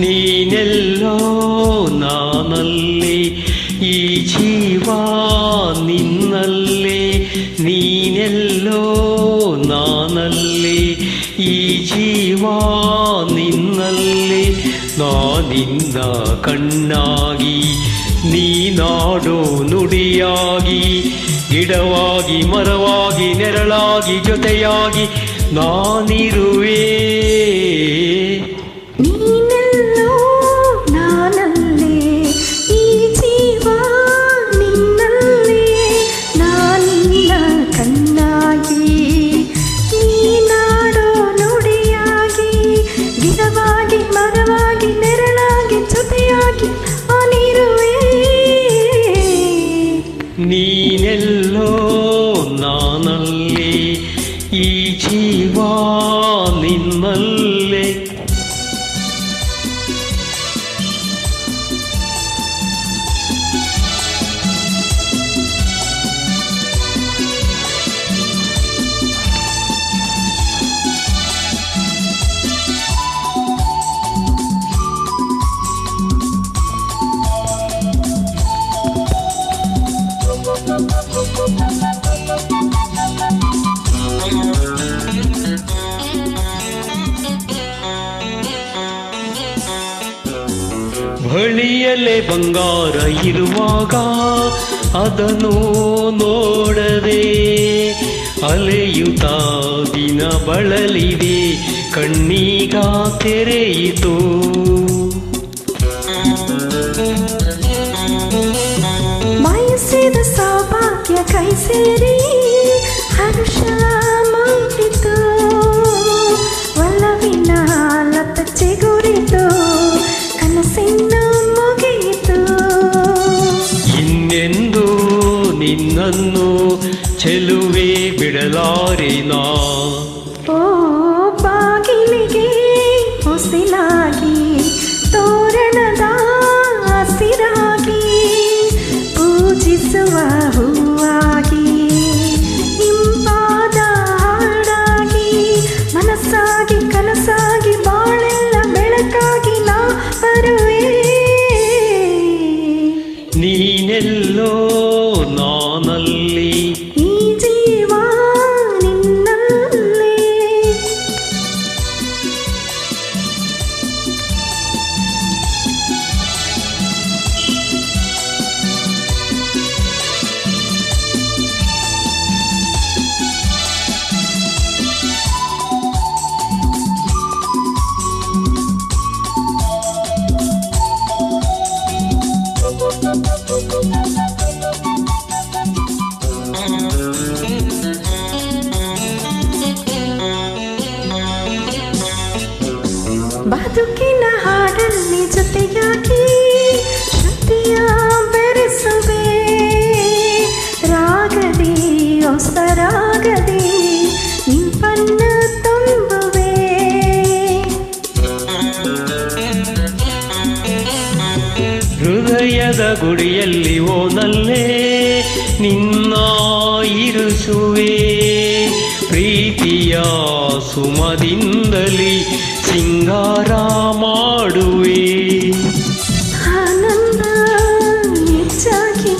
ನೀನೆಲ್ಲೋ ನಾನಲ್ಲಿ, ಈ ಜೀವ ನಿನ್ನಲ್ಲಿ. ನೀನೆಲ್ಲೋ ನಾನಲ್ಲಿ, ಈ ಜೀವ ನಿನ್ನಲ್ಲಿ. ನಾನಿನ್ನ ಕಣ್ಣಾಗಿ, ನೀನಾಡೋ ನುಡಿಯಾಗಿ, ಗಿಡವಾಗಿ ಮರವಾಗಿ ನೆರಳಾಗಿ ಜೊತೆಯಾಗಿ ನಾನಿರುವೆ. ನೀನೆಲ್ಲೋ ನಾನಲ್ಲಿ, ಈ ಜೀವ ನಿನ್ನಲ್ಲಿ. ನಾನಿನ್ನ ಕಣ್ಣಾಗಿ, ನೀನಾಡೋ ನುಡಿಯಾಗಿ, ಗಿಡವಾಗಿ ಮರವಾಗಿ ನೆರಳಾಗಿ ಜೊತೆಯಾಗಿ ನಾನಿರುವೆ. ನೀನೆಲ್ಲೋ ನಾನಲ್ಲಿ, ಈ ಜೀವ ನಿನ್ನಲ್ಲೇ. ಬಳಿಯಲ್ಲೇ ಬಂಗಾರ ಇರುವಾಗ ಅದನ್ನು ನೋಡದೆ ಅಲೆಯುತ್ತಾ ದಿನ ಬಳಲಿದೆ, ಕಣ್ಣೀಗ ತೆರೆಯಿತು. ಬಯಸಿದ ಸೌಭಾಗ್ಯ ಕೈ ಸೇರಿ ಹರ್ಷ ಮೂಡಿತು, ಒಲವಿನ ಲತ ಚಿಗುರಿತು, ಕನಸಿನ ಮುಗಿಯಿತು. ಇನ್ನೆಂದು ನಿನ್ನನ್ನು ಚೆಲುವೆ ಬಿಡಲಾರೆನಾ. ಓ ಬಾಗಿಲಿಗೆ ಹೊಸಿಲಾಗಿ, ತೋರಣದ ಹಸಿರಾಗಿ, ಪೂಜಿಸುವ ಹೂವಾಗಿ, ಇಂಪಾದ ಹಾಡಾಗಿ, ಮನಸ್ಸಾಗಿ ಕನಸಾಗಿ ಬಾಳೆಲ್ಲ ಬೆಳಕಾಗಿ ನಾ ಬರುವೆ. ನೀನೆಲ್ಲೋ ನಾನಲ್ಲಿ, ಈ ಜೀವ ನಿನ್ನಲ್ಲಿ. ಬದುಕಿನ ಹಾಡಲ್ಲಿ ಜೊತೆಯಾಗಿ ಶ್ರುತಿಯ ಬೆರೆಸುವೆ, ರಾಗದಿ ಹೊಸರಾಗದಿ ಇಂಪನ್ನ ತುಂಬುವೆ. ಹೃದಯದ ಗುಡಿಯಲ್ಲಿ ಓನಲ್ಲೇ ನಿನ್ನ ಇರಿಸುವೆ, ಪ್ರೀತಿಯ ಸುಮದಿಂದಲಿ ಸಿಂಗಾರ ಮಾಡುವೆ. ಆನಂದ ಹೆಚ್ಚಾಗಿ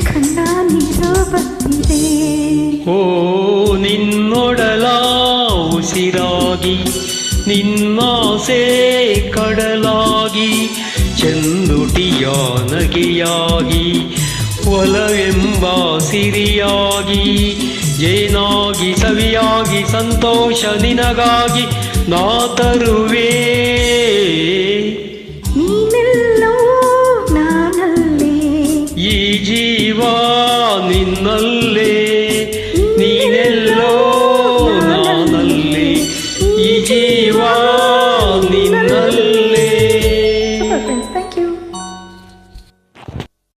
ಕಣ್ಣ ನೀರು ಬರ್ತಿದೆ. ಓ ನಿನ್ನೊಡಲ ಉಸಿರಾಗಿ, ನಿನ್ನಾಸೆ ಕಡಲಾಗಿ, ಚಂದುಟಿಯ ನಗೆಯಾಗಿ, ಒಲವೆಂಬ ಸಿರಿಯಾಗಿ, ಜೇನಾಗಿ ಸವಿಯಾಗಿ ಸಂತೋಷ ನಿನಗಾಗಿ ನಾ ತರುವೆ.